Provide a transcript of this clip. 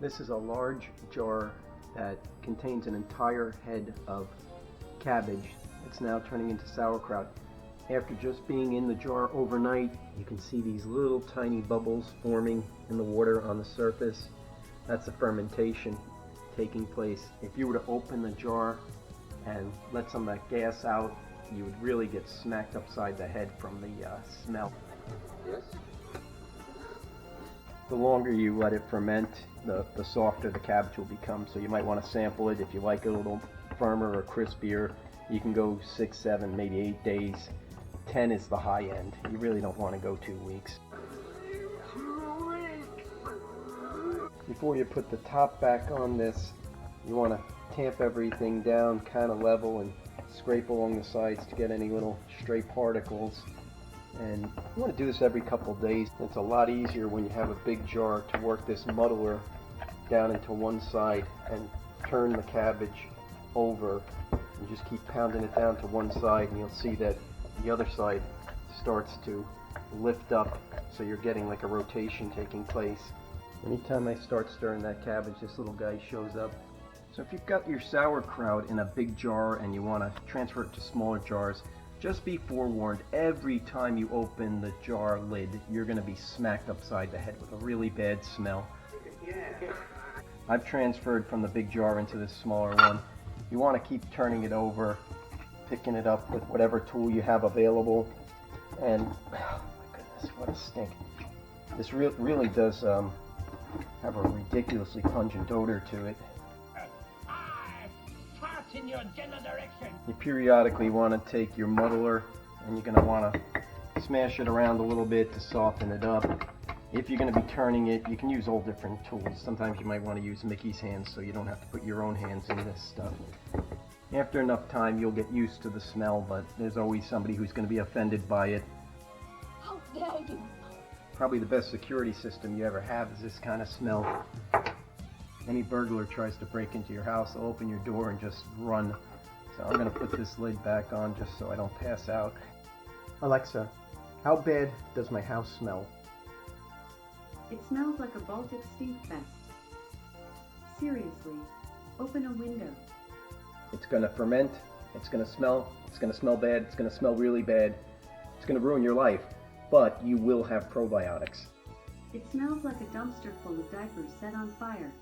This is a large jar that contains an entire head of cabbage. It's now turning into sauerkraut. After just being in the jar overnight, you can see these little tiny bubbles forming in the water on the surface. That's the fermentation taking place. If you were to open the jar and let some of that gas out, you would really get smacked upside the head from the smell. Yes. The longer you let it ferment, the softer the cabbage will become. So you might want to sample it. If you like it a little firmer or crispier, you can go 6, 7, maybe 8 days. 10 is the high end. You really don't want to go 2 weeks. Before you put the top back on this, you want to tamp everything down kind of level and scrape along the sides to get any little stray particles. And you want to do this every couple days. It's a lot easier when you have a big jar to work this muddler down into one side and turn the cabbage over. You just keep pounding it down to one side and you'll see that the other side starts to lift up, so you're getting like a rotation taking place. Anytime I start stirring that cabbage, this little guy shows up. So if you've got your sauerkraut in a big jar and you want to transfer it to smaller jars, just be forewarned, every time you open the jar lid, you're going to be smacked upside the head with a really bad smell. I've transferred from the big jar into this smaller one. You want to keep turning it over, picking it up with whatever tool you have available. And, oh my goodness, what a stink. This really does have a ridiculously pungent odor to it. In your general direction. You periodically want to take your muddler and you're going to want to smash it around a little bit to soften it up. If you're going to be turning it, you can use all different tools. Sometimes you might want to use Mickey's hands so you don't have to put your own hands in this stuff. After enough time, you'll get used to the smell, but there's always somebody who's going to be offended by it. How dare you! Probably the best security system you ever have is this kind of smell. Any burglar tries to break into your house, they'll open your door and just run. So I'm going to put this lid back on just so I don't pass out. Alexa, how bad does my house smell? It smells like a Baltic stink fest. Seriously, open a window. It's going to ferment, it's going to smell bad, it's going to smell really bad. It's going to ruin your life, but you will have probiotics. It smells like a dumpster full of diapers set on fire.